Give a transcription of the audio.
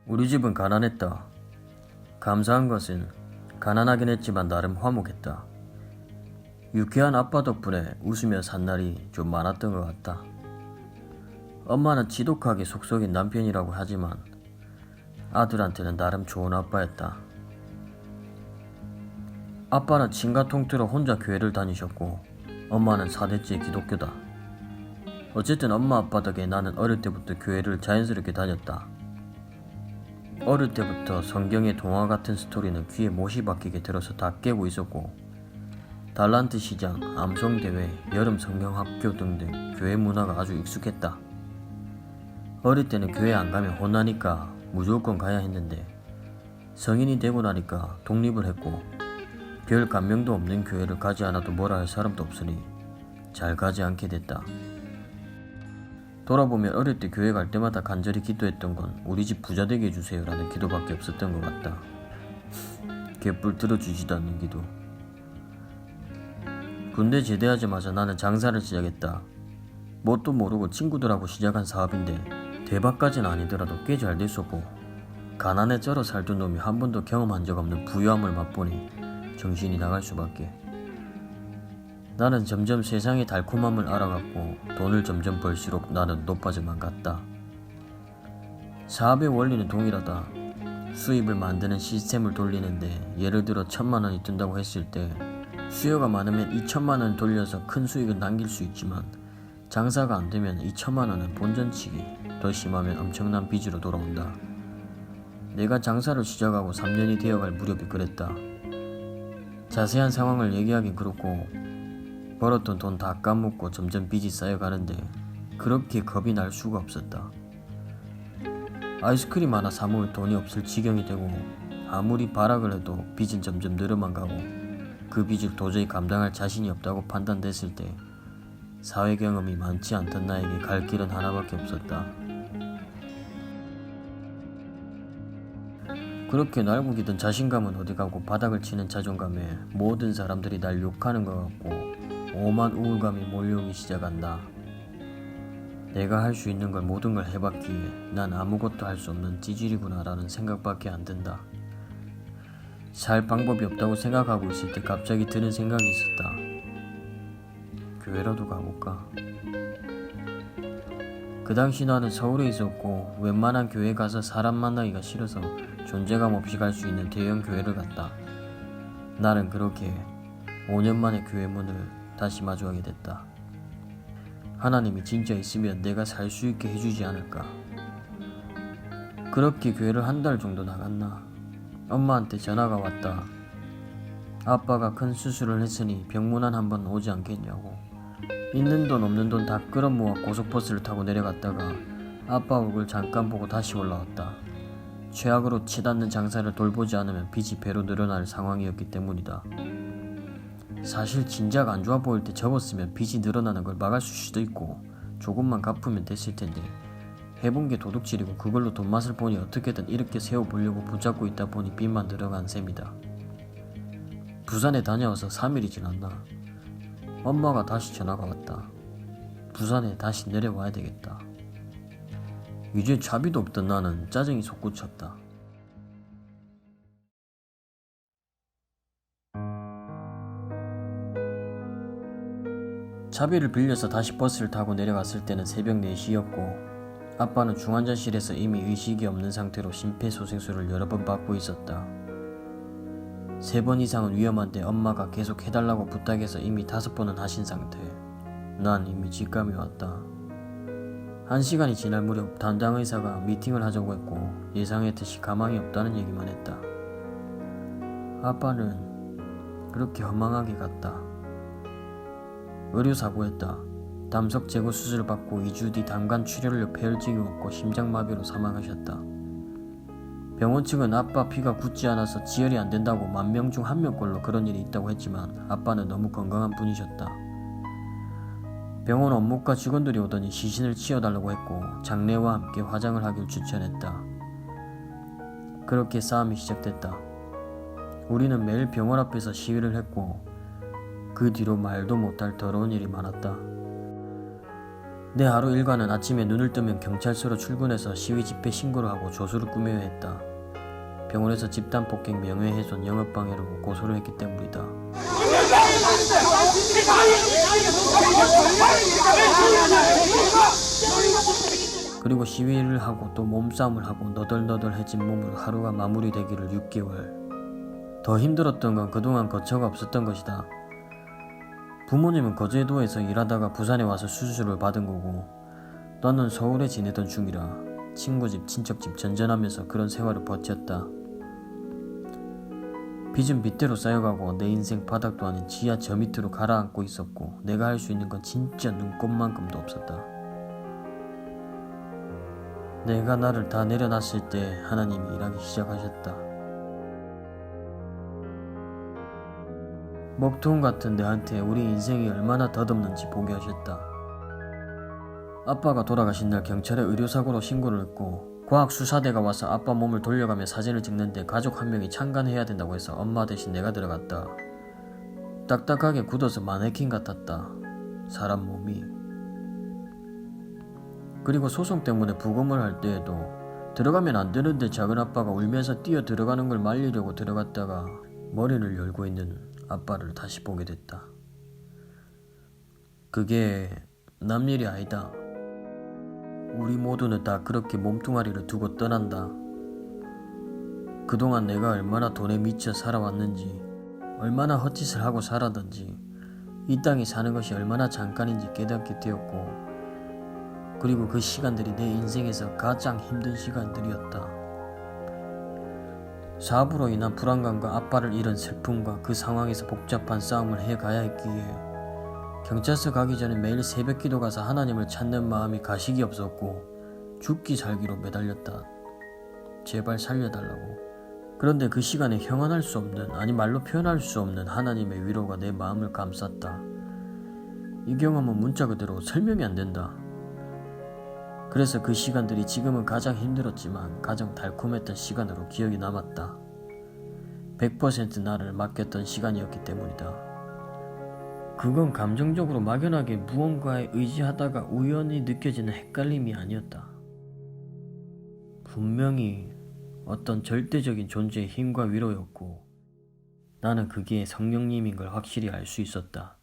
우리 집은 가난했다. 감사한 것은 가난하긴 했지만 나름 화목했다. 유쾌한 아빠 덕분에 웃으며 산 날이 좀 많았던 것 같다. 엄마는 지독하게 속썩인 남편이라고 하지만 아들한테는 나름 좋은 아빠였다. 아빠는 친가 통틀어 혼자 교회를 다니셨고 엄마는 4대째 기독교다. 어쨌든 엄마 아빠 덕에 나는 어릴 때부터 교회를 자연스럽게 다녔다. 어릴 때부터 성경의 동화 같은 스토리는 귀에 못이 박히게 들어서 다 깨고 있었고 달란트 시장, 암송대회, 여름 성경학교 등등 교회 문화가 아주 익숙했다. 어릴 때는 교회 안 가면 혼나니까 무조건 가야 했는데 성인이 되고 나니까 독립을 했고 별 감명도 없는 교회를 가지 않아도 뭐라 할 사람도 없으니 잘 가지 않게 됐다. 돌아보면 어릴 때 교회 갈 때마다 간절히 기도했던 건 우리 집 부자 되게 해주세요 라는 기도밖에 없었던 것 같다. 개뿔 들어주지도 않는 기도. 군대 제대하자마자 나는 장사를 시작했다. 뭣도 모르고 친구들하고 시작한 사업인데 대박까지는 아니더라도 꽤 잘 됐었고 가난에 쩔어 살던 놈이 한 번도 경험한 적 없는 부유함을 맛보니 정신이 나갈 수밖에. 나는 점점 세상의 달콤함을 알아갔고 돈을 점점 벌수록 나는 높아져만 갔다. 사업의 원리는 동일하다. 수입을 만드는 시스템을 돌리는데 예를 들어 1000만원이 뜬다고 했을 때 수요가 많으면 2000만원 돌려서 큰 수익을 남길 수 있지만 장사가 안되면 2000만원은 본전치기, 더 심하면 엄청난 빚으로 돌아온다. 내가 장사를 시작하고 3년이 되어갈 무렵이 그랬다. 자세한 상황을 얘기하긴 그렇고 벌었던 돈 다 까먹고 점점 빚이 쌓여가는데 그렇게 겁이 날 수가 없었다. 아이스크림 하나 사 먹을 돈이 없을 지경이 되고 아무리 발악을 해도 빚은 점점 늘어만 가고 그 빚을 도저히 감당할 자신이 없다고 판단됐을 때 사회 경험이 많지 않던 나에게 갈 길은 하나밖에 없었다. 그렇게 날고기던 자신감은 어디 가고 바닥을 치는 자존감에 모든 사람들이 날 욕하는 것 같고 오만 우울감이 몰려오기 시작한다. 내가 할 수 있는 걸 모든 걸 해봤기에 난 아무것도 할 수 없는 찌질이구나 라는 생각밖에 안 든다. 살 방법이 없다고 생각하고 있을 때 갑자기 드는 생각이 있었다. 교회라도 가볼까? 그 당시 나는 서울에 있었고 웬만한 교회 가서 사람 만나기가 싫어서 존재감 없이 갈 수 있는 대형 교회를 갔다. 나는 그렇게 5년 만에 교회 문을 다시 마주하게 됐다. 하나님이 진짜 있으면 내가 살 수 있게 해주지 않을까. 그렇게 교회를 한 달 정도 나갔나. 엄마한테 전화가 왔다. 아빠가 큰 수술을 했으니 병문안 한번 오지 않겠냐고. 있는 돈 없는 돈 다 끌어모아 고속버스를 타고 내려갔다가 아빠 얼굴 잠깐 보고 다시 올라왔다. 최악으로 치닫는 장사를 돌보지 않으면 빚이 배로 늘어날 상황이었기 때문이다. 사실 진작 안 좋아 보일 때 접었으면 빚이 늘어나는 걸 막을 수도 있고 조금만 갚으면 됐을 텐데 해본 게 도둑질이고 그걸로 돈 맛을 보니 어떻게든 이렇게 세워보려고 붙잡고 있다 보니 빚만 늘어간 셈이다. 부산에 다녀와서 3일이 지났나. 엄마가 다시 전화가 왔다. 부산에 다시 내려와야 되겠다. 이제 자비도 없던 나는 짜증이 솟구쳤다. 차비를 빌려서 다시 버스를 타고 내려갔을 때는 새벽 4시였고 아빠는 중환자실에서 이미 의식이 없는 상태로 심폐소생술을 여러 번 받고 있었다. 3번 이상은 위험한데 엄마가 계속 해달라고 부탁해서 이미 5번은 하신 상태. 난 이미 직감이 왔다. 1시간이 지날 무렵 담당 의사가 미팅을 하자고 했고 예상했듯이 가망이 없다는 얘기만 했다. 아빠는 그렇게 허망하게 갔다. 의료사고였다. 담석 제거 수술을 받고 2주 뒤 담관 출혈로 폐혈증이 왔고 심장마비로 사망하셨다. 병원 측은 아빠 피가 굳지 않아서 지혈이 안 된다고 10,000명 중 1명꼴로 그런 일이 있다고 했지만 아빠는 너무 건강한 분이셨다. 병원 업무과 직원들이 오더니 시신을 치워달라고 했고 장례와 함께 화장을 하길 추천했다. 그렇게 싸움이 시작됐다. 우리는 매일 병원 앞에서 시위를 했고 그 뒤로 말도 못할 더러운 일이 많았다. 내 하루 일과는 아침에 눈을 뜨면 경찰서로 출근해서 시위 집회 신고를 하고 조수를 꾸며야 했다. 병원에서 집단폭행 명예훼손 영업방해로 고소를 했기 때문이다. 그리고 시위를 하고 또 몸싸움을 하고 너덜너덜해진 몸으로 하루가 마무리되기를 6개월. 더 힘들었던 건 그동안 거처가 없었던 것이다. 부모님은 거제도에서 일하다가 부산에 와서 수술을 받은 거고 너는 서울에 지내던 중이라 친구집 친척집 전전하면서 그런 생활을 버텼다. 빚은 빚대로 쌓여가고 내 인생 바닥도 아닌 지하 저 밑으로 가라앉고 있었고 내가 할 수 있는 건 진짜 눈꼽만큼도 없었다. 내가 나를 다 내려놨을 때 하나님이 일하기 시작하셨다. 먹통 같은 내한테 우리 인생이 얼마나 덧없는지 보게 하셨다. 아빠가 돌아가신 날 경찰에 의료사고로 신고를 했고 과학수사대가 와서 아빠 몸을 돌려가며 사진을 찍는데 가족 한 명이 참관해야 된다고 해서 엄마 대신 내가 들어갔다. 딱딱하게 굳어서 마네킹 같았다. 사람 몸이. 그리고 소송 때문에 부검을 할 때에도 들어가면 안 되는데 작은아빠가 울면서 뛰어 들어가는 걸 말리려고 들어갔다가 머리를 열고 있는 아빠를 다시 보게 됐다. 그게 남 일이 아니다. 우리 모두는 다 그렇게 몸뚱아리를 두고 떠난다. 그동안 내가 얼마나 돈에 미쳐 살아왔는지, 얼마나 헛짓을 하고 살았던지, 이 땅에 사는 것이 얼마나 잠깐인지 깨닫게 되었고, 그리고 그 시간들이 내 인생에서 가장 힘든 시간들이었다. 사업으로 인한 불안감과 아빠를 잃은 슬픔과 그 상황에서 복잡한 싸움을 해가야 했기에 경찰서 가기 전에 매일 새벽 기도 가서 하나님을 찾는 마음이 가식이 없었고 죽기 살기로 매달렸다. 제발 살려달라고. 그런데 그 시간에 형언할 수 없는, 아니 말로 표현할 수 없는 하나님의 위로가 내 마음을 감쌌다. 이 경험은 문자 그대로 설명이 안 된다. 그래서 그 시간들이 지금은 가장 힘들었지만 가장 달콤했던 시간으로 기억이 남았다. 100% 나를 맡겼던 시간이었기 때문이다. 그건 감정적으로 막연하게 무언가에 의지하다가 우연히 느껴지는 헷갈림이 아니었다. 분명히 어떤 절대적인 존재의 힘과 위로였고 나는 그게 성령님인 걸 확실히 알 수 있었다.